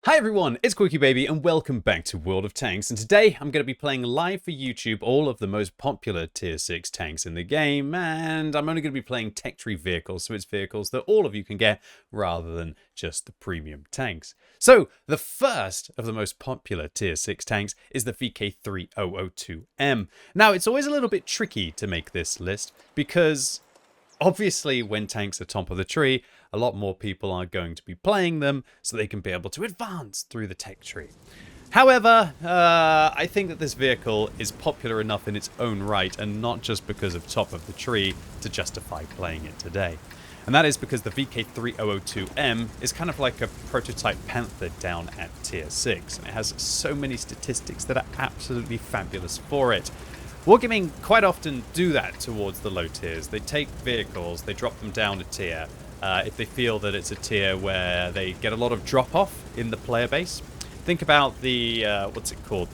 Hi everyone, it's QuickyBaby and welcome back to World of Tanks, and today I'm going to be playing live for YouTube all of the most popular tier 6 tanks in the game, and I'm only going to be playing tech tree vehicles, so it's vehicles that all of you can get rather than just the premium tanks. So the first of the most popular tier 6 tanks is the VK3002M. Now it's always a little bit tricky to make this list because obviously when tanks are top of the tree, a lot more people are going to be playing them so they can be able to advance through the tech tree. However, I think that this vehicle is popular enough in its own right and not just because of top of the tree to justify playing it today. And that is because the VK3002M is kind of like a prototype Panther down at tier 6. And it has so many statistics that are absolutely fabulous for it. Wargaming quite often do that towards the low tiers. They take vehicles, they drop them down a tier, if they feel that it's a tier where they get a lot of drop-off in the player base. Think about the, what's it called?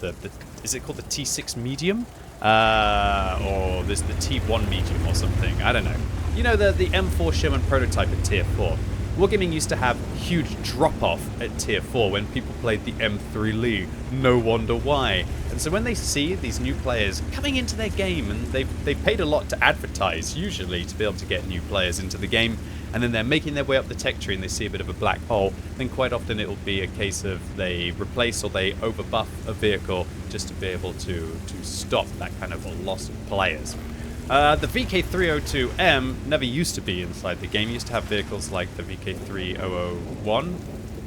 Is it called the T6 medium? Or there's the T1 medium or something, I don't know. You know, the M4 Sherman prototype at tier 4. Wargaming used to have huge drop-off at tier 4 when people played the M3 Lee. No wonder why. And so when they see these new players coming into their game, and they've paid a lot to advertise, usually, to be able to get new players into the game, and then they're making their way up the tech tree and they see a bit of a black hole, then quite often it'll be a case of they replace or they overbuff a vehicle just to be able to stop that kind of a loss of players. The VK3002M never used to be inside the game. It used to have vehicles like the VK3001,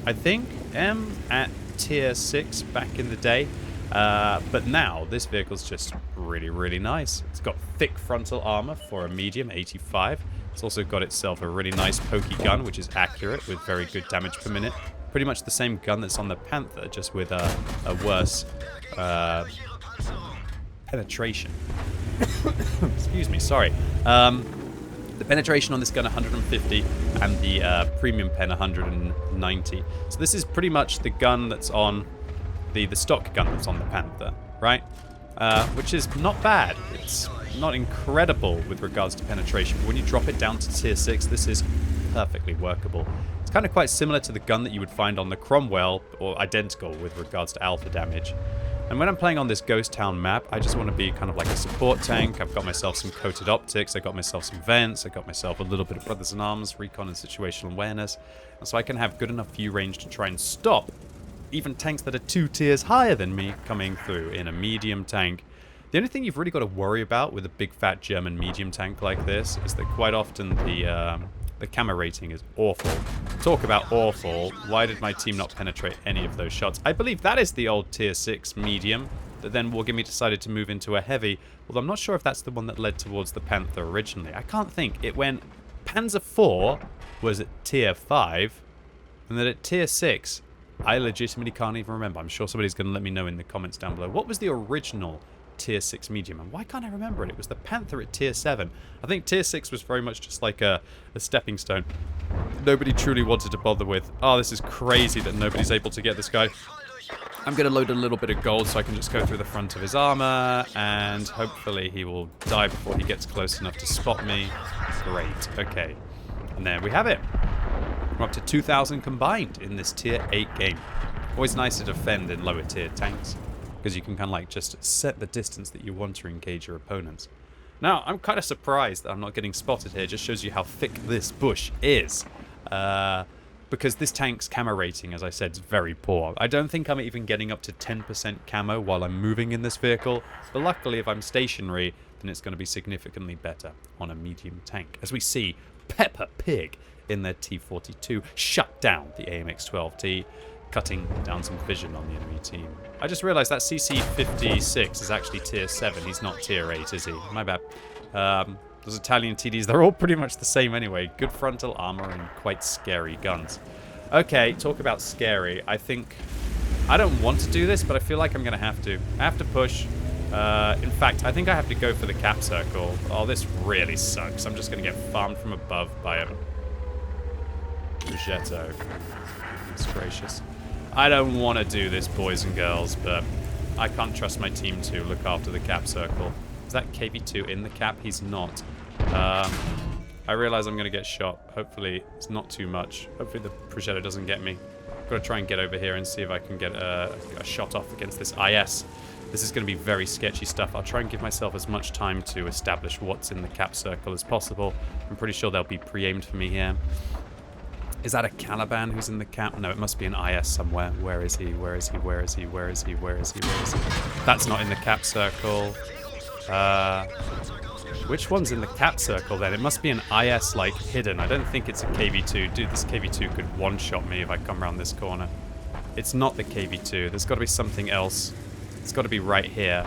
I think, M at tier 6 back in the day. But now this vehicle's just really, really nice. It's got thick frontal armor for a medium, 85. It's also got itself a really nice pokey gun, which is accurate with very good damage per minute. Pretty much the same gun that's on the Panther, just with a worse penetration. Excuse me, sorry. The penetration on this gun 150 and the premium pen 190. So this is pretty much the gun that's on the stock gun that's on the Panther, right? Which is not bad. It's not incredible with regards to penetration, but when you drop it down to tier 6, this is perfectly workable. It's kind of quite similar to the gun that you would find on the Cromwell, or identical with regards to alpha damage. And when I'm playing on this ghost town map, I just want to be kind of like a support tank. I've got myself some coated optics, I got myself some vents, I got myself a little bit of brothers in arms, recon and situational awareness, and so I can have good enough view range to try and stop even tanks that are 2 tiers higher than me coming through in a medium tank. The only thing you've really got to worry about with a big fat German medium tank like this is that quite often the camera rating is awful. Talk about awful. Why did my team not penetrate any of those shots? I believe that is the old tier 6 medium that then Wargaming decided to move into a heavy, although I'm not sure if that's the one that led towards the Panther originally. I can't think. It went Panzer IV was at tier 5, and then at tier 6, I legitimately can't even remember. I'm sure somebody's going to let me know in the comments down below. What was the original tier 6 medium, and why can't I remember it? It was the Panther at tier 7. I think tier 6 was very much just like a stepping stone. Nobody truly wanted to bother with. Oh, this is crazy that nobody's able to get this guy. I'm going to load a little bit of gold so I can just go through the front of his armor, and hopefully he will die before he gets close enough to spot me. Great. Okay. And there we have it. We're up to 2,000 combined in this tier 8 game. Always nice to defend in lower tier tanks, because you can kind of like just set the distance that you want to engage your opponents. Now, I'm kind of surprised that I'm not getting spotted here. It just shows you how thick this bush is. Because this tank's camo rating, as I said, is very poor. I don't think I'm even getting up to 10% camo while I'm moving in this vehicle. But luckily, if I'm stationary, then it's going to be significantly better on a medium tank. As we see, Peppa Pig in their T42 shut down the AMX-12T, cutting down some vision on the enemy team. I just realized that CC56 is actually tier 7. He's not tier 8, is he? My bad. Those Italian TDs, they're all pretty much the same anyway. Good frontal armor and quite scary guns. Okay, talk about scary. I think... I don't want to do this, but I feel like I'm going to have to. I have to push. In fact, I think I have to go for the cap circle. Oh, this really sucks. I'm just going to get farmed from above by a Progetto. Goodness gracious. I don't want to do this, boys and girls, but I can't trust my team to look after the cap circle. Is that KV2 in the cap? He's not. I realize I'm going to get shot. Hopefully, it's not too much. Hopefully, the Progetto doesn't get me. Got to try and get over here and see if I can get a shot off against this IS. This is going to be very sketchy stuff. I'll try and give myself as much time to establish what's in the cap circle as possible. I'm pretty sure they'll be pre-aimed for me here. Is that a Caliban who's in the cap? No, it must be an IS somewhere. Where is he? Where is he? Where is he? Where is he? Where is he? Where is he? That's not in the cap circle. Which one's in the cap circle then? It must be an IS, like, hidden. I don't think it's a KV2. Dude, this KV2 could one-shot me if I come around this corner. It's not the KV2. There's got to be something else. It's got to be right here.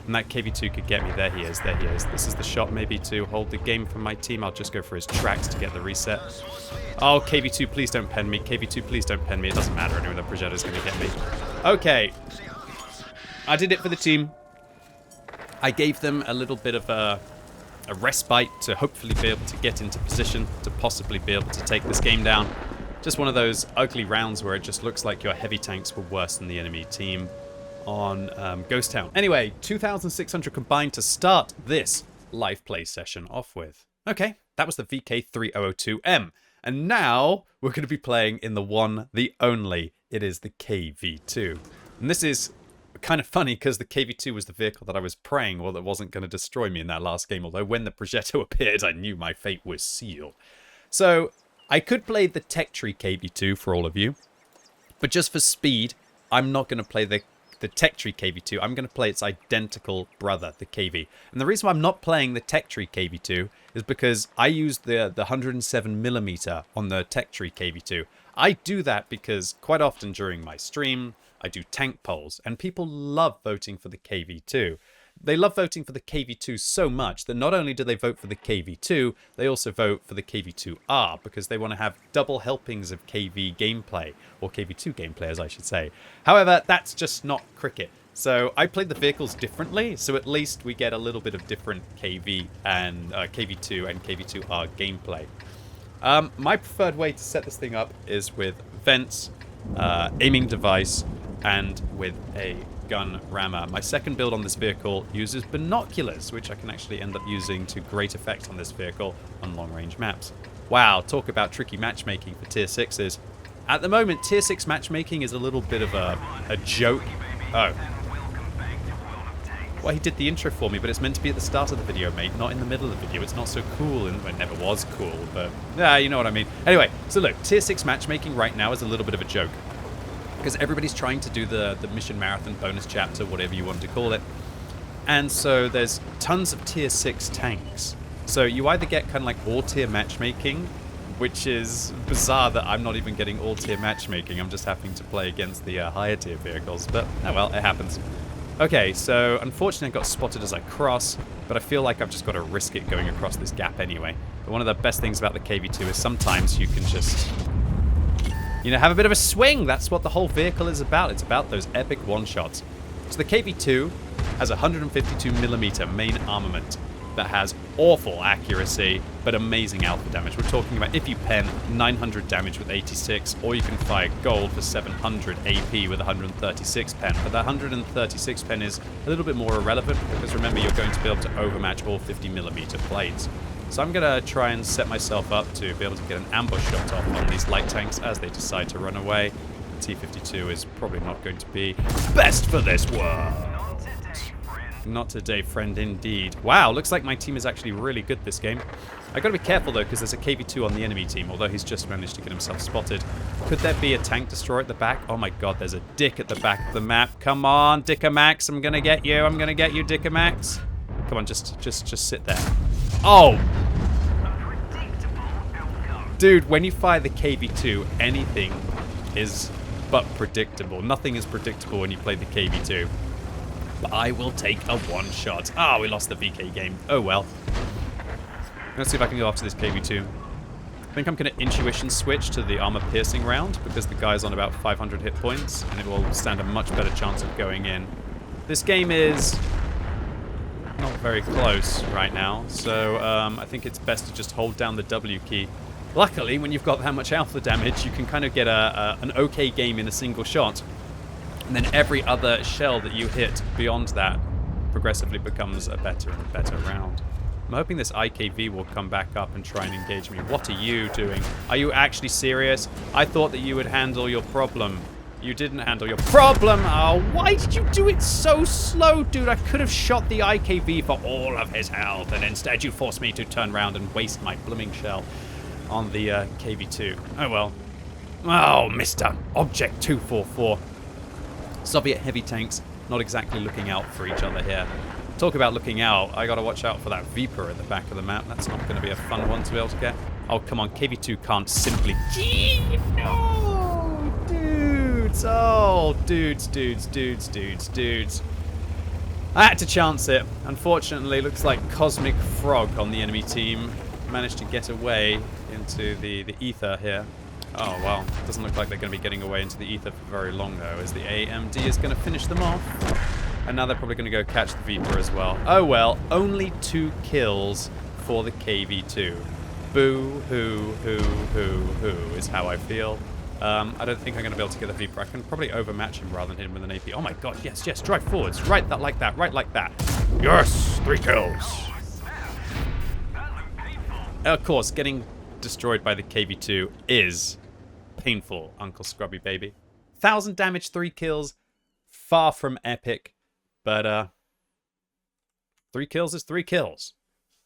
And that KV2 could get me. There he is. There he is. This is the shot maybe to hold the game for my team. I'll just go for his tracks to get the reset. Oh, KV2, please don't pen me. KV2, please don't pen me. It doesn't matter anyway. The Projetta's going to get me. Okay. I did it for the team. I gave them a little bit of a respite to hopefully be able to get into position to possibly be able to take this game down. Just one of those ugly rounds where it just looks like your heavy tanks were worse than the enemy team on Ghost Town. Anyway, 2,600 combined to start this live play session off with. Okay, that was the VK3002M. And now we're going to be playing in the one, the only. It is the KV2. And this is kind of funny because the KV2 was the vehicle that I was praying, well, that wasn't going to destroy me in that last game. Although when the Progetto appeared, I knew my fate was sealed. So I could play the Tech Tree KV2 for all of you. But just for speed, I'm not going to play the Tech Tree KV2. I'm going to play its identical brother, the KV. And the reason why I'm not playing the Tech Tree KV2 is because I used the 107mm on the Tech Tree KV2. I do that because quite often during my stream, I do tank polls, and people love voting for the KV2. They love voting for the KV2 so much that not only do they vote for the KV2, they also vote for the KV2R because they want to have double helpings of KV gameplay, or KV2 gameplay as I should say. However, that's just not cricket. So I played the vehicles differently, so at least we get a little bit of different KV and KV2 and KV2R gameplay. My preferred way to set this thing up is with vents, aiming device, and with a gun rammer. My second build on this vehicle uses binoculars, which I can actually end up using to great effect on this vehicle on long-range maps. Wow, talk about tricky matchmaking for Tier 6s. At the moment, Tier 6 matchmaking is a little bit of a joke. Oh. Well, he did the intro for me, but it's meant to be at the start of the video, mate, not in the middle of the video. It's not so cool, and it never was cool, but yeah, you know what I mean. Anyway, so look, Tier 6 matchmaking right now is a little bit of a joke. Because everybody's trying to do the mission marathon bonus chapter, whatever you want to call it. And so there's tons of Tier 6 tanks. So you either get kind of like all-tier matchmaking, which is bizarre that I'm not even getting all-tier matchmaking. I'm just having to play against the higher-tier vehicles. But, oh well, it happens. Okay, so unfortunately I got spotted as I cross, but I feel like I've just got to risk it going across this gap anyway. But one of the best things about the KV2 is sometimes you can just, you know, have a bit of a swing. That's what the whole vehicle is about. It's about those epic one-shots. So the KV2 has 152mm main armament that has awful accuracy, but amazing alpha damage. We're talking about, if you pen, 900 damage with 86, or you can fire gold for 700 AP with 136 pen. But that 136 pen is a little bit more irrelevant, because remember, you're going to be able to overmatch all 50mm blades. So I'm going to try and set myself up to be able to get an ambush shot off on these light tanks as they decide to run away. The T-52 is probably not going to be best for this world. Not today, friend, indeed. Wow, looks like my team is actually really good this game. I gotta be careful though, because there's a KV2 on the enemy team, although he's just managed to get himself spotted. Could there be a tank destroyer at the back? Oh my god, there's a Dick at the back of the map. Come on, Dickamax, I'm gonna get you. I'm gonna get you, Dickamax. Come on, just sit there. Oh! Dude, when you fire the KV2, anything is but predictable. Nothing is predictable when you play the KV2. But I will take a one-shot. Ah, we lost the VK game. Oh well. Let's see if I can go after this KV2. I think I'm going to intuition switch to the armor-piercing round, because the guy's on about 500 hit points, and it will stand a much better chance of going in. This game is not very close right now, so I think it's best to just hold down the W key. Luckily, when you've got that much alpha damage, you can kind of get an okay game in a single shot. And then every other shell that you hit beyond that progressively becomes a better and better round. I'm hoping this IKV will come back up and try and engage me. What are you doing? Are you actually serious? I thought that you would handle your problem. You didn't handle your problem. Oh, why did you do it so slow, dude? I could have shot the IKV for all of his health, and instead you forced me to turn around and waste my blooming shell on the KV-2. Oh, well. Oh, Mr. Object 244. Soviet heavy tanks not exactly looking out for each other here. Talk about looking out. I gotta watch out for that Viper at the back of the map. That's not gonna be a fun one to be able to get. Oh, come on. KV-2 can't simply... No! Dudes! Oh, dudes. I had to chance it. Unfortunately, looks like Cosmic Frog on the enemy team managed to get away into the ether here. Oh, well, doesn't look like they're going to be getting away into the ether for very long, though, as the AMD is going to finish them off. And now they're probably going to go catch the Viper as well. Oh, well, only 2 kills for the KV-2. Boo, hoo, is how I feel. I don't think I'm going to be able to get the Viper. I can probably overmatch him rather than hit him with an AP. Oh, my God, yes, drive forwards. Right like that. Yes, 3 kills. Of course, getting destroyed by the KV-2 is painful, Uncle Scrubby Baby. 1,000 damage, 3 kills. Far from epic. But, 3 kills is 3 kills.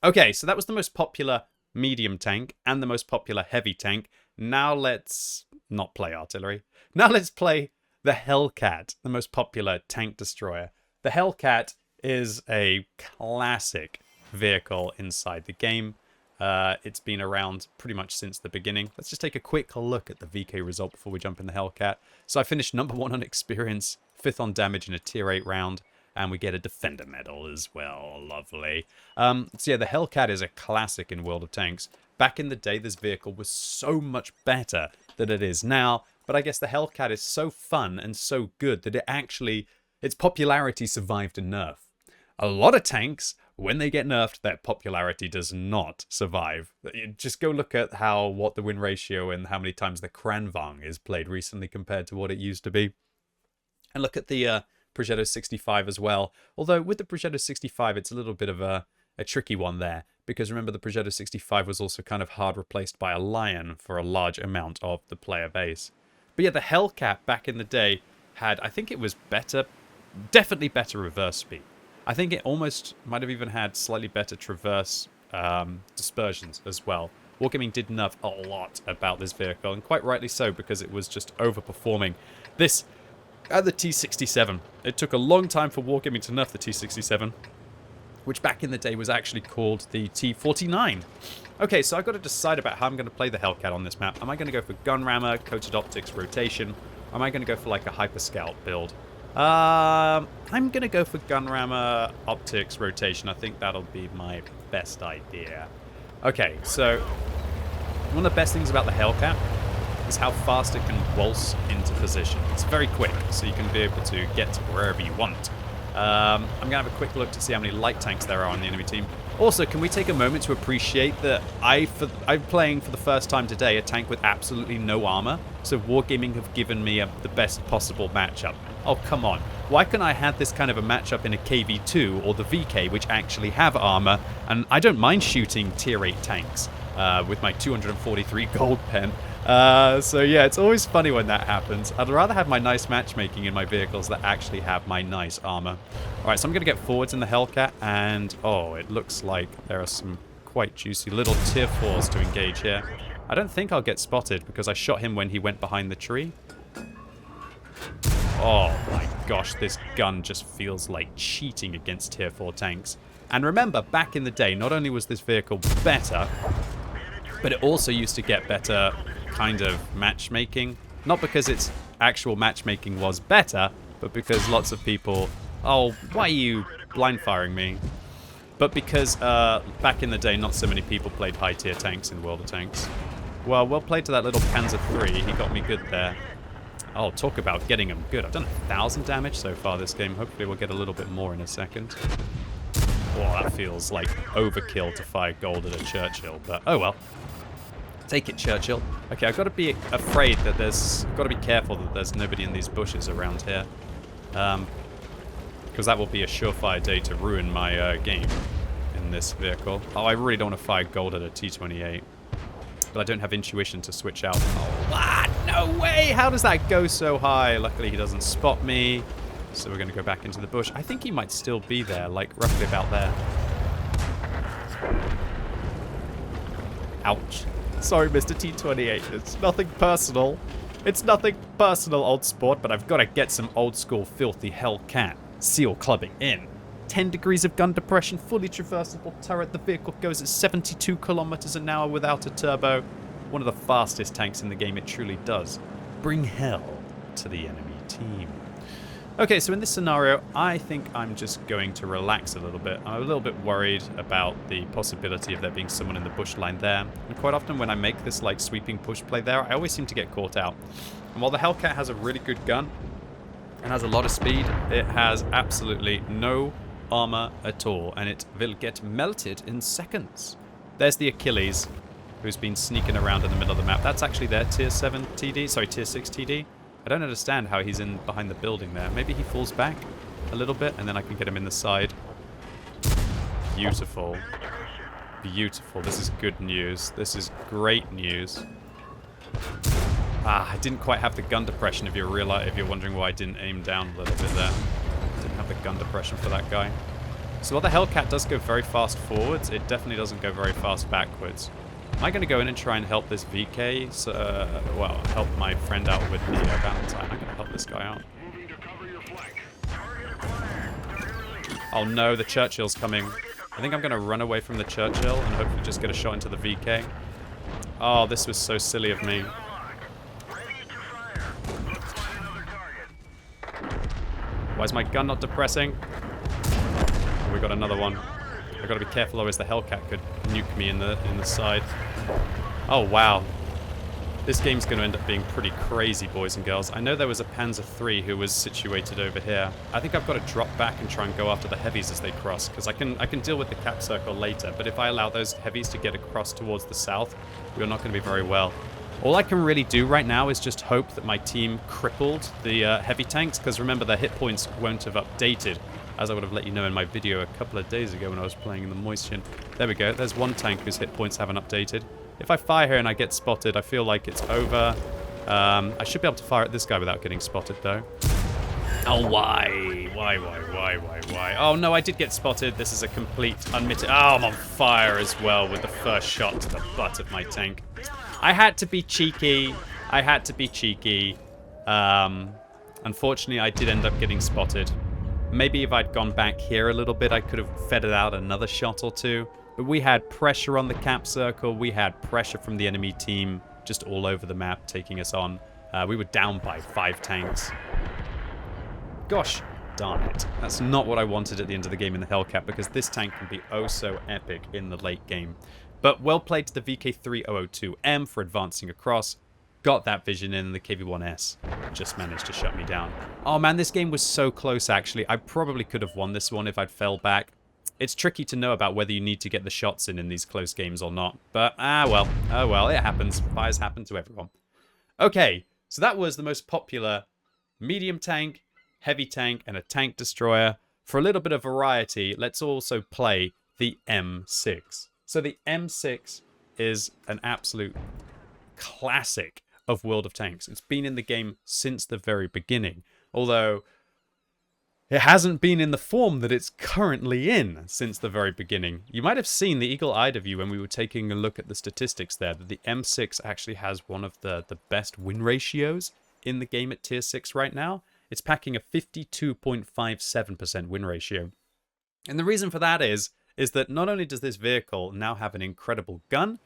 Okay, so that was the most popular medium tank and the most popular heavy tank. Now let's not play artillery. Now let's play the Hellcat, the most popular tank destroyer. The Hellcat is a classic vehicle inside the game. It's been around pretty much since the beginning. Let's just take a quick look at the VK result before we jump in the Hellcat. So I finished number 1 on experience, 5th on damage in a tier 8 round, and we get a defender medal as well. Lovely. So yeah, the Hellcat is a classic in World of Tanks. Back in the day, this vehicle was so much better than it is now, but I guess the Hellcat is so fun and so good that its popularity survived a nerf. A lot of tanks, when they get nerfed, their popularity does not survive. Just go look at what the win ratio and how many times the Kranvang is played recently compared to what it used to be. And look at the Progetto 65 as well. Although with the Progetto 65, it's a little bit of a tricky one there. Because remember, the Progetto 65 was also kind of hard replaced by a Lion for a large amount of the player base. But yeah, the Hellcat back in the day had, I think it was better, definitely better reverse speed. I think it almost might have even had slightly better traverse dispersions as well. Wargaming did nerf a lot about this vehicle, and quite rightly so, because it was just overperforming this at the T67. It took a long time for Wargaming to nerf the T67, which back in the day was actually called the T49. Okay, so I've got to decide about how I'm going to play the Hellcat on this map. Am I going to go for gun rammer, coated optics, rotation? Or am I going to go for like a hyper scout build? I'm going to go for gun rammer, optics, rotation. I think that'll be my best idea. Okay, so one of the best things about the Hellcat is how fast it can waltz into position. It's very quick, so you can be able to get to wherever you want. I'm going to have a quick look to see how many light tanks there are on the enemy team. Also, can we take a moment to appreciate that I'm playing for the first time today a tank with absolutely no armor, so Wargaming have given me the best possible matchup. Oh, come on. Why can't I have this kind of a matchup in a KV-2 or the VK, which actually have armor? And I don't mind shooting tier 8 tanks with my 243 gold pen. So yeah, it's always funny when that happens. I'd rather have my nice matchmaking in my vehicles that actually have my nice armor. Alright, so I'm going to get forwards in the Hellcat, and oh, it looks like there are some quite juicy little tier 4s to engage here. I don't think I'll get spotted because I shot him when he went behind the tree. Oh my gosh, this gun just feels like cheating against tier 4 tanks. And remember, back in the day, not only was this vehicle better, but it also used to get better kind of matchmaking. Not because its actual matchmaking was better, but because lots of people... Oh, why are you blind firing me? But because back in the day, not so many people played high tier tanks in World of Tanks. Well played to that little Panzer III. He got me good there. Oh, talk about getting him good. I've done 1,000 damage so far this game. Hopefully we'll get a little bit more in a second. Oh, that feels like overkill to fire gold at a Churchill, but oh well. Take it, Churchill. Okay, I've got to be afraid that got to be careful that there's nobody in these bushes around here. Because that will be a surefire day to ruin my game. in this vehicle. Oh, I really don't want to fire gold at a T28. But I don't have intuition to switch out. Oh, what? No way! How does that go so high? Luckily, he doesn't spot me. So we're going to go back into the bush. I think he might still be there, like roughly about there. Ouch. Sorry, Mr. T28. It's nothing personal. It's nothing personal, old sport, but I've got to get some old school filthy Hellcat seal clubbing in. 10 degrees of gun depression, fully traversable turret. The vehicle goes at 72 kilometers an hour without a turbo. One of the fastest tanks in the game. It truly does bring hell to the enemy team. Okay, so in this scenario, I think I'm just going to relax a little bit. I'm a little bit worried about the possibility of there being someone in the bush line there. And quite often when I make this like sweeping push play there, I always seem to get caught out. And while the Hellcat has a really good gun and has a lot of speed, it has absolutely no armor at all, and it will get melted in seconds. There's the Achilles, who's been sneaking around in the middle of the map. That's actually their tier 7 TD, sorry, tier 6 TD. I don't understand how he's in behind the building there. Maybe he falls back a little bit, and then I can get him in the side. Beautiful. Beautiful. This is good news. This is great news. Ah, I didn't quite have the gun depression if you're wondering why I didn't aim down a little bit there. Didn't have the gun depression for that guy. So while the Hellcat does go very fast forwards, it definitely doesn't go very fast backwards. Am I going to go in and try and help this VK? Well, help my friend out with the Valentine. I'm going to help this guy out. Oh no, the Churchill's coming. I think I'm going to run away from the Churchill and hopefully just get a shot into the VK. Oh, this was so silly of me. Why is my gun not depressing? Oh, we got another one. I've got to be careful, otherwise the Hellcat could nuke me in the side. Oh, wow. This game's going to end up being pretty crazy, boys and girls. I know there was a Panzer III who was situated over here. I think I've got to drop back and try and go after the heavies as they cross, because I can deal with the cap circle later, but if I allow those heavies to get across towards the south, we're not going to be very well. All I can really do right now is just hope that my team crippled the heavy tanks, because remember, their hit points won't have updated, as I would have let you know in my video a couple of days ago when I was playing in the Moistion. There we go. There's one tank whose hit points haven't updated. If I fire here and I get spotted, I feel like it's over. I should be able to fire at this guy without getting spotted, though. Oh, why? Why? Oh, no, I did get spotted. This is a complete unmitigated... Oh, I'm on fire as well with the first shot to the butt of my tank. I had to be cheeky. Unfortunately, I did end up getting spotted. Maybe if I'd gone back here a little bit, I could have feathered out another shot or two. But we had pressure on the cap circle. We had pressure from the enemy team just all over the map taking us on. We were down by 5 tanks. Gosh darn it. That's not what I wanted at the end of the game in the Hellcat, because this tank can be oh so epic in the late game. But well played to the VK3002M for advancing across. Got that vision in, and the KV-1S just managed to shut me down. Oh man, this game was so close actually. I probably could have won this one if I'd fell back. It's tricky to know about whether you need to get the shots in these close games or not. But, oh well, it happens. Fires happen to everyone. Okay, so that was the most popular medium tank, heavy tank, and a tank destroyer. For a little bit of variety, let's also play the M6. So the M6 is an absolute classic of World of Tanks. It's been in the game since the very beginning, although it hasn't been in the form that it's currently in since the very beginning. You might have seen the eagle-eyed of you when we were taking a look at the statistics there, that the M6 actually has one of the best win ratios in the game at tier 6 right now. It's packing a 52.57% win ratio. And the reason for that is that not only does this vehicle now have an incredible gun,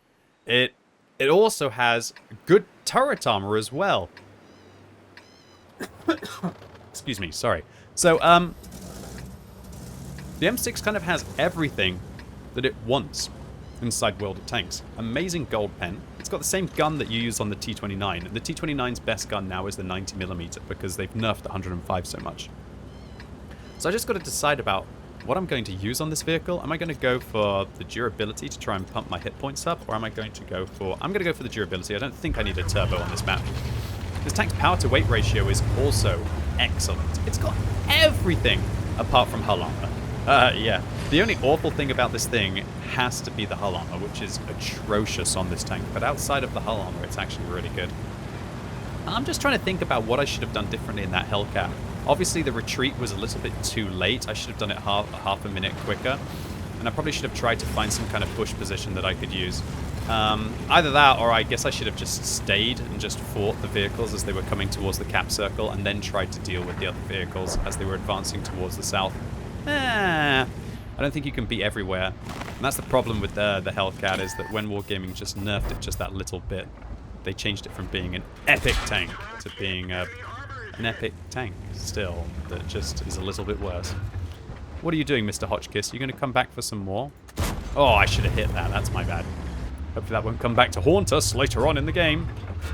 it also has good turret armor as well. Excuse me, sorry. So, the M6 kind of has everything that it wants inside World of Tanks. Amazing gold pen. It's got the same gun that you use on the T29. The T29's best gun now is the 90mm because they've nerfed the 105 so much. So I just got to decide about what I'm going to use on this vehicle. Am I going to go for the durability to try and pump my hit points up, or am I going to go for... I'm going to go for the durability. I don't think I need a turbo on this map. This tank's power to weight ratio is also excellent. It's got everything apart from hull armor. Yeah. The only awful thing about this thing has to be the hull armor, which is atrocious on this tank. But outside of the hull armor, it's actually really good. I'm just trying to think about what I should have done differently in that Hellcat. Obviously, the retreat was a little bit too late. I should have done it half a minute quicker. And I probably should have tried to find some kind of push position that I could use. Either that, or I guess I should have just stayed and just fought the vehicles as they were coming towards the cap circle, and then tried to deal with the other vehicles as they were advancing towards the south. I don't think you can be everywhere. And that's the problem with the Hellcat, is that when Wargaming just nerfed it just that little bit, they changed it from being an epic tank to being an epic tank still that just is a little bit worse. What are you doing, Mr. Hotchkiss? Are you going to come back for some more? Oh, I should have hit that. That's my bad. Hopefully that won't come back to haunt us later on in the game.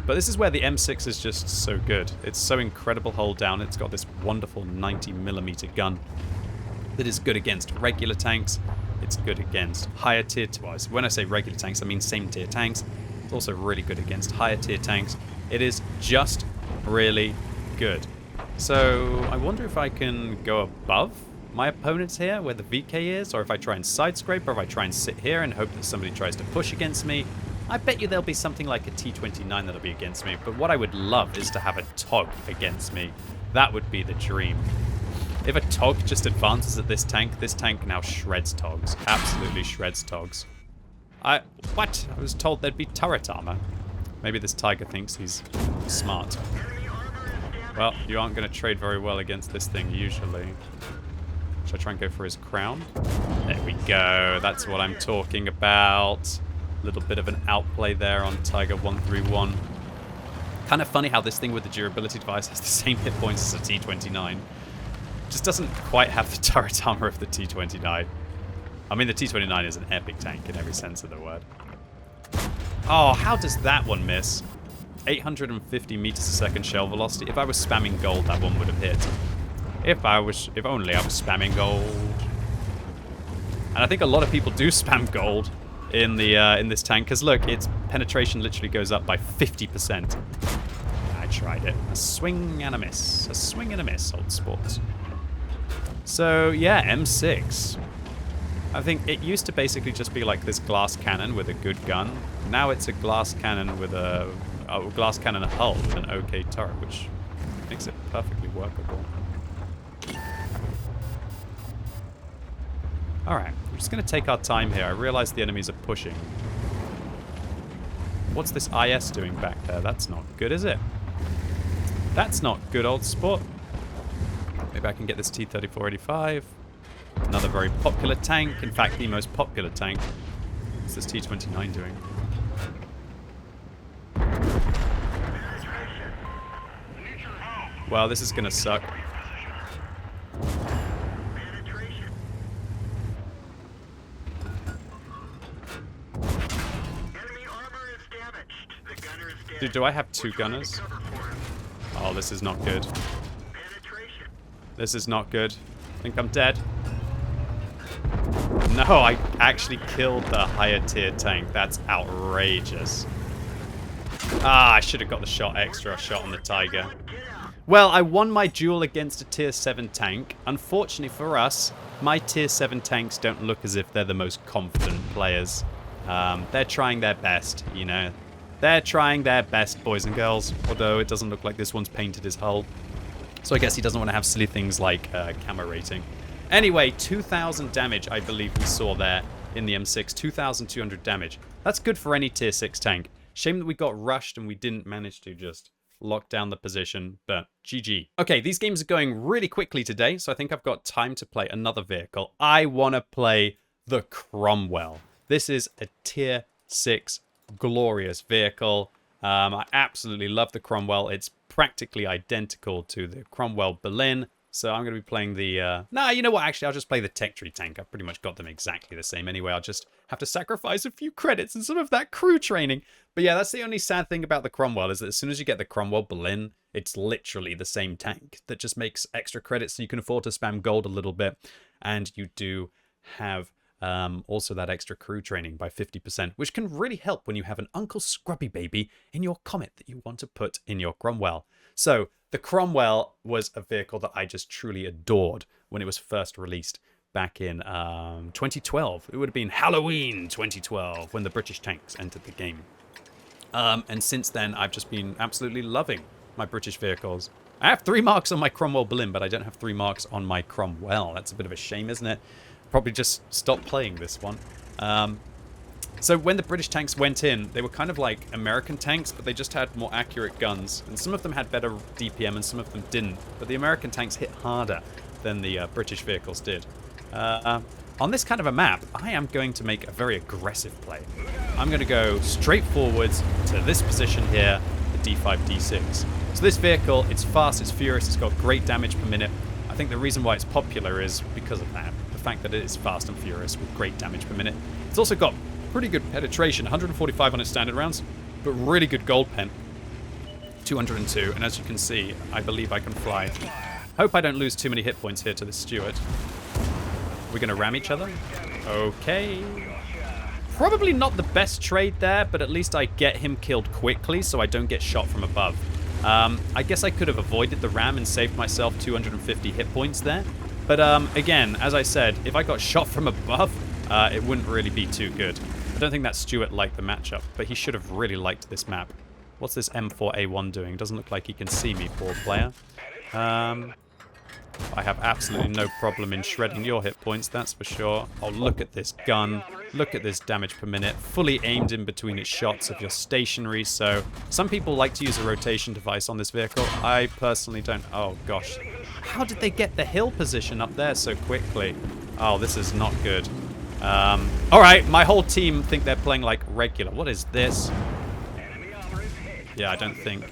But this is where the M6 is just so good. It's so incredible hold down. It's got this wonderful 90mm gun that is good against regular tanks. It's good against higher tier... Well, when I say regular tanks, I mean same tier tanks. It's also really good against higher tier tanks. It is just really good. So I wonder if I can go above my opponents here where the VK is, or if I try and side scrape, or if I try and sit here and hope that somebody tries to push against me. I bet you there'll be something like a T29 that'll be against me, but what I would love is to have a TOG against me. That would be the dream. If a TOG just advances at this tank now shreds TOGs. Absolutely shreds TOGs. What? I was told there'd be turret armor. Maybe this Tiger thinks he's smart. Well, you aren't going to trade very well against this thing usually. Should I try and go for his crown? There we go. That's what I'm talking about. A little bit of an outplay there on Tiger 131. Kind of funny how this thing with the durability device has the same hit points as a T29. Just doesn't quite have the turret armor of the T29. I mean, the T29 is an epic tank in every sense of the word. Oh, how does that one miss? 850 meters a second shell velocity. If I was spamming gold, that one would have hit. If only I was spamming gold. And I think a lot of people do spam gold in this tank, because look, its penetration literally goes up by 50%. I tried it. A swing and a miss. A swing and a miss, old sports. So yeah, M6. I think it used to basically just be like this glass cannon with a good gun. Now it's a glass cannon with a glass cannon hull with an okay turret, which makes it perfectly workable. Alright, we're just going to take our time here. I realize the enemies are pushing. What's this IS doing back there? That's not good, is it? That's not good, old sport. Maybe I can get this T-3485. Another very popular tank. In fact, the most popular tank. What's this T-29 doing? Well, this is going to suck. Dude, do I have two gunners? Oh, this is not good. This is not good. I think I'm dead. No, I actually killed the higher tier tank. That's outrageous. Ah, I should have got the extra shot on the Tiger. Well, I won my duel against a tier 7 tank. Unfortunately for us, my tier 7 tanks don't look as if they're the most confident players. They're trying their best, you know. They're trying their best, boys and girls. Although it doesn't look like this one's painted his hull. So I guess he doesn't want to have silly things like camo rating. Anyway, 2,000 damage, I believe we saw there in the M6. 2,200 damage. That's good for any tier 6 tank. Shame that we got rushed and we didn't manage to just lock down the position, but GG. Okay, these games are going really quickly today, so I think I've got time to play another vehicle. I want to play the Cromwell. This is a tier 6 glorious vehicle. I absolutely love the Cromwell. It's practically identical to the Cromwell Berlin. So I'm going to be playing the... Nah, you know what? Actually, I'll just play the Tech Tree tank. I've pretty much got them exactly the same anyway. I'll just have to sacrifice a few credits and some of that crew training. But yeah, that's the only sad thing about the Cromwell, is that as soon as you get the Cromwell Berlin, it's literally the same tank that just makes extra credits so you can afford to spam gold a little bit. And you do have also that extra crew training by 50%, which can really help when you have an Uncle Scrubby Baby in your comet that you want to put in your Cromwell. So the Cromwell was a vehicle that I just truly adored when it was first released. back in 2012. It would have been Halloween 2012 when the British tanks entered the game. And since then, I've just been absolutely loving my British vehicles. I have 3 marks on my Cromwell Berlin, but I don't have 3 marks on my Cromwell. That's a bit of a shame, isn't it? Probably just stop playing this one. So when the British tanks went in, they were kind of like American tanks, but they just had more accurate guns. And some of them had better DPM and some of them didn't. But the American tanks hit harder than the British vehicles did. On this kind of a map, I am going to make a very aggressive play. I'm going to go straight forwards to this position here, the D5, D6. So this vehicle, it's fast, it's furious, it's got great damage per minute. I think the reason why it's popular is because of that. The fact that it is fast and furious with great damage per minute. It's also got pretty good penetration, 145 on its standard rounds, but really good gold pen, 202. And as you can see, I believe I can fly. Hope I don't lose too many hit points here to this Stuart. We're going to ram each other? Okay. Probably not the best trade there, but at least I get him killed quickly so I don't get shot from above. I guess I could have avoided the ram and saved myself 250 hit points there. But again, as I said, if I got shot from above, it wouldn't really be too good. I don't think that Stuart liked the matchup, but he should have really liked this map. What's this M4A1 doing? Doesn't look like he can see me, poor player. I have absolutely no problem in shredding your hit points, that's for sure. Oh, look at this gun. Look at this damage per minute. Fully aimed in between its shots if you're stationary. So some people like to use a rotation device on this vehicle. I personally don't. Oh, gosh. How did they get the hill position up there so quickly? Oh, this is not good. All right, my whole team think they're playing like regular. What is this? Yeah, I don't think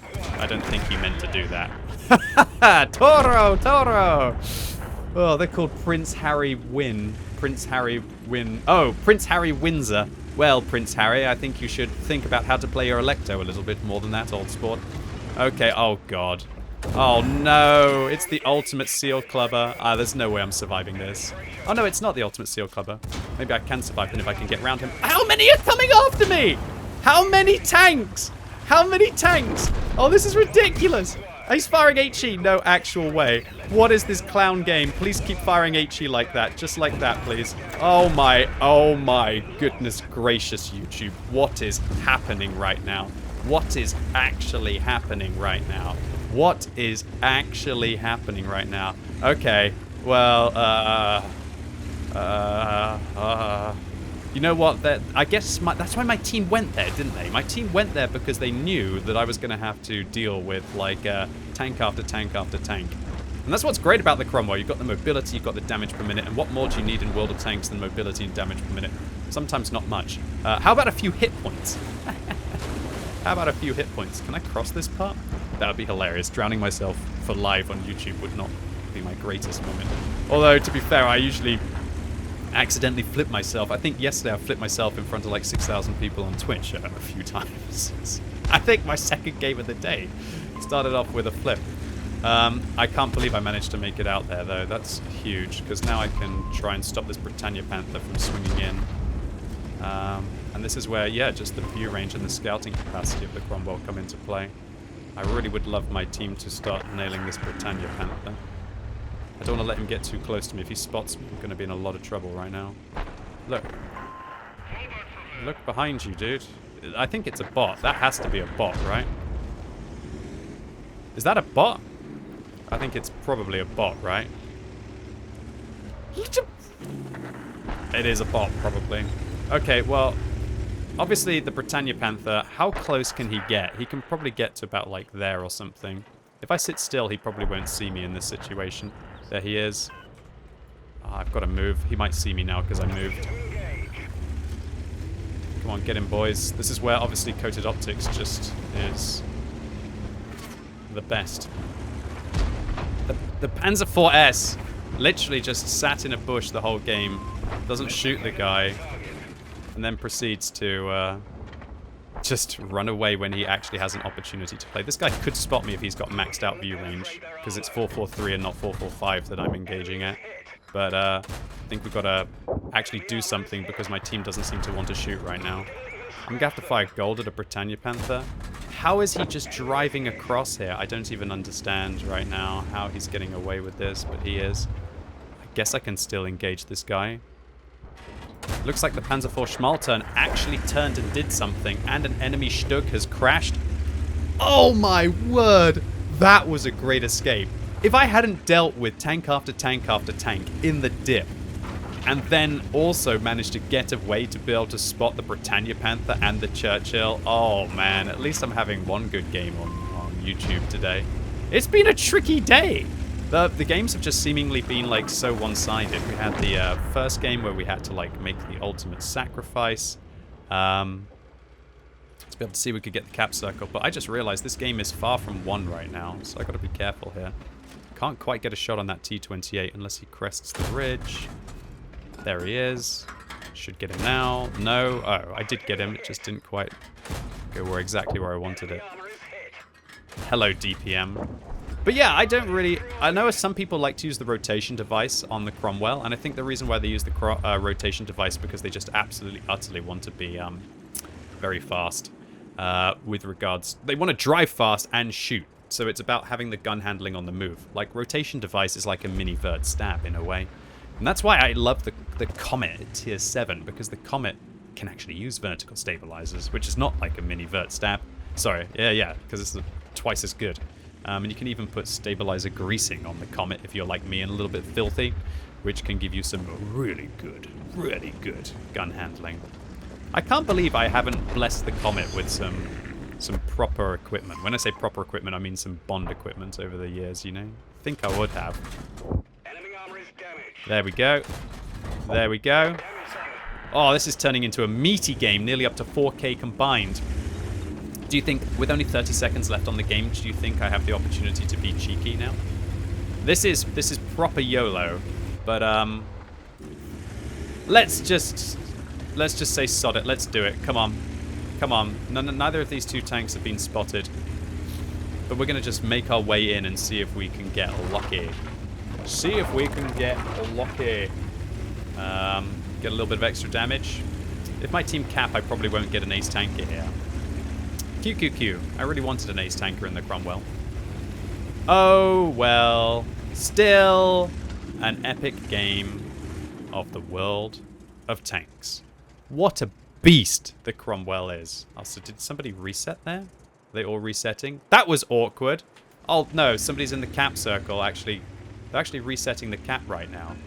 he meant to do that. Toro! Oh, they're called Prince Harry Win. Prince Harry Win. Oh, Prince Harry Windsor. Well, Prince Harry, I think you should think about how to play your Electo a little bit more than that, old sport. Okay, oh god. Oh no, it's the Ultimate Seal Clubber. There's no way I'm surviving this. Oh no, it's not the Ultimate Seal Clubber. Maybe I can survive him if I can get around him. How many are coming after me? How many tanks? How many tanks? Oh, this is ridiculous. He's firing HE. No actual way. What is this clown game? Please keep firing HE like that. Just like that, please. Oh my goodness gracious, YouTube. What is happening right now? What is actually happening right now? What is actually happening right now? Okay. Well, you know what? I guess that's why my team went there, didn't they? My team went there because they knew that I was going to have to deal with, like, tank after tank after tank. And that's what's great about the Cromwell. You've got the mobility, you've got the damage per minute, and what more do you need in World of Tanks than mobility and damage per minute? Sometimes not much. How about a few hit points? How about a few hit points? Can I cross this part? That would be hilarious. Drowning myself for live on YouTube would not be my greatest moment. Although, to be fair, I usually accidentally flip myself. I think yesterday I flipped myself in front of like 6,000 people on Twitch a few times. I think my second game of the day started off with a flip. I can't believe I managed to make it out there though. That's huge because now I can try and stop this Britannia Panther from swinging in. And this is where, yeah, just the view range and the scouting capacity of the Cromwell come into play. I really would love my team to start nailing this Britannia Panther. I don't want to let him get too close to me. If he spots me, I'm going to be in a lot of trouble right now. Look. Look behind you, dude. I think it's a bot. That has to be a bot, right? Is that a bot? I think it's probably a bot, right? It is a bot, probably. Okay, well, obviously the Britannia Panther, how close can he get? He can probably get to about, like, there or something. If I sit still, he probably won't see me in this situation. There he is. Oh, I've got to move. He might see me now because I moved. Come on, get him, boys. This is where, obviously, coated optics just is the best. The Panzer IV's literally just sat in a bush the whole game, doesn't shoot the guy, and then proceeds to just run away when he actually has an opportunity to play. This guy could spot me if he's got maxed out view range, because it's 443 and not 445 that I'm engaging at. But I think we've got to actually do something because my team doesn't seem to want to shoot right now. I'm going to have to fire gold at a Britannia Panther. How is he just driving across here? I don't even understand right now how he's getting away with this, but he is. I Guess I can still engage this guy. Looks like the Panzer IV Schmaltern actually turned and did something, and an enemy Stug has crashed. Oh my word! That was a great escape. If I hadn't dealt with tank after tank after tank in the dip, and then also managed to get away to be able to spot the Britannia Panther and the Churchill, oh man, at least I'm having one good game on YouTube today. It's been a tricky day. The games have just seemingly been like so one-sided. We had the first game where we had to like make the ultimate sacrifice to be able to see if we could get the cap circle, but I just realized this game is far from won right now, so I gotta be careful here. Can't quite get a shot on that T-28 unless he crests the ridge. There he is. Should get him now. No. Oh, I did get him. It just didn't quite go exactly where I wanted it. Hello, DPM. But yeah, I know some people like to use the rotation device on the Cromwell, and I think the reason why they use the rotation device because they just absolutely, utterly want to be very fast with regards... They want to drive fast and shoot. So it's about having the gun handling on the move. Like, rotation device is like a mini vert stab in a way. And that's why I love the Comet at tier 7, because the Comet can actually use vertical stabilizers, which is not like a mini vert stab. Sorry, yeah, because it's twice as good. And you can even put stabilizer greasing on the Comet if you're like me and a little bit filthy, which can give you some really good gun handling. I can't believe I haven't blessed the Comet with some proper equipment. When I say proper equipment, I mean some Bond equipment over the years, you know? I think I would have. There we go. There we go. Oh, this is turning into a meaty game, nearly up to 4K combined. Do you think, with only 30 seconds left on the game, do you think I have the opportunity to be cheeky now? This is proper YOLO, but let's just say sod it. Let's do it. Come on. Come on. Neither of these two tanks have been spotted. But we're going to just make our way in and see if we can get lucky. See if we can get lucky. Get a little bit of extra damage. If my team cap, I probably won't get an ace tanker here. QQQ. I really wanted an ace tanker in the Cromwell. Oh, well. Still an epic game of the world of tanks. What a beast the Cromwell is. Also, did somebody reset there? Are they all resetting? That was awkward. Oh, no. Somebody's in the cap circle, actually. They're actually resetting the cap right now.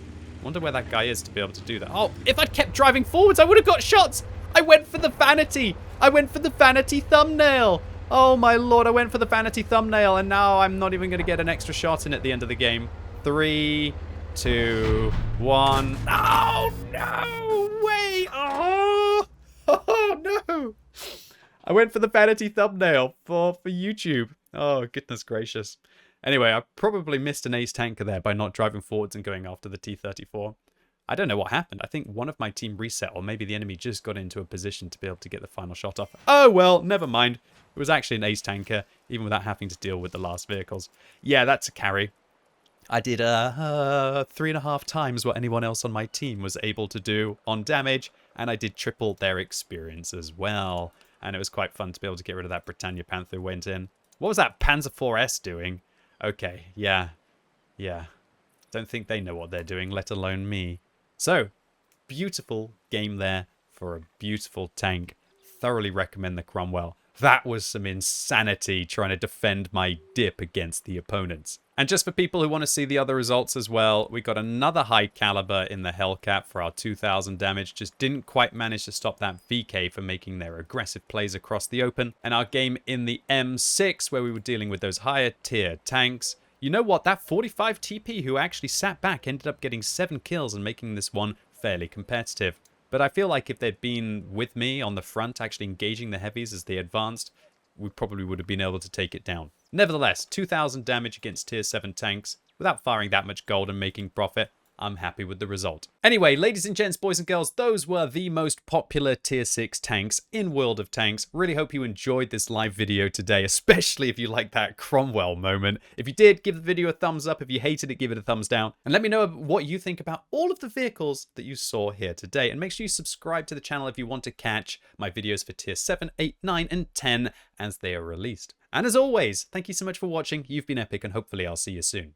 I wonder where that guy is to be able to do that. Oh, if I'd kept driving forwards, I would have got shots. I went for the vanity. I went for the vanity thumbnail. Oh, my lord. I went for the vanity thumbnail, and now I'm not even going to get an extra shot in at the end of the game. 3, 2, 1. Oh, no way. Oh, no. I went for the vanity thumbnail for YouTube. Oh, goodness gracious. Anyway, I probably missed an ace tanker there by not driving forwards and going after the T-34. I don't know what happened. I think one of my team reset, or maybe the enemy just got into a position to be able to get the final shot off. Oh, well, never mind. It was actually an ace tanker, even without having to deal with the last vehicles. Yeah, that's a carry. I did 3.5 times what anyone else on my team was able to do on damage, and I did triple their experience as well. And it was quite fun to be able to get rid of that Britannia Panther who went in. What was that Panzer IVs doing? Okay, yeah. Don't think they know what they're doing, let alone me. So, beautiful game there for a beautiful tank. Thoroughly recommend the Cromwell. That was some insanity trying to defend my dip against the opponents. And just for people who want to see the other results as well, we got another high caliber in the Hellcat for our 2000 damage. Just didn't quite manage to stop that VK from making their aggressive plays across the open. And our game in the M6, where we were dealing with those higher tier tanks. You know what? That 45 TP who actually sat back ended up getting 7 kills and making this one fairly competitive. But I feel like if they'd been with me on the front, actually engaging the heavies as they advanced, we probably would have been able to take it down. Nevertheless, 2,000 damage against tier 7 tanks without firing that much gold and making profit. I'm happy with the result. Anyway, ladies and gents, boys and girls, those were the most popular tier 6 tanks in World of Tanks. Really hope you enjoyed this live video today, especially if you like that Cromwell moment. If you did, give the video a thumbs up. If you hated it, give it a thumbs down. And let me know what you think about all of the vehicles that you saw here today. And make sure you subscribe to the channel if you want to catch my videos for tier 7, 8, 9, and 10 as they are released. And as always, thank you so much for watching. You've been epic, and hopefully I'll see you soon.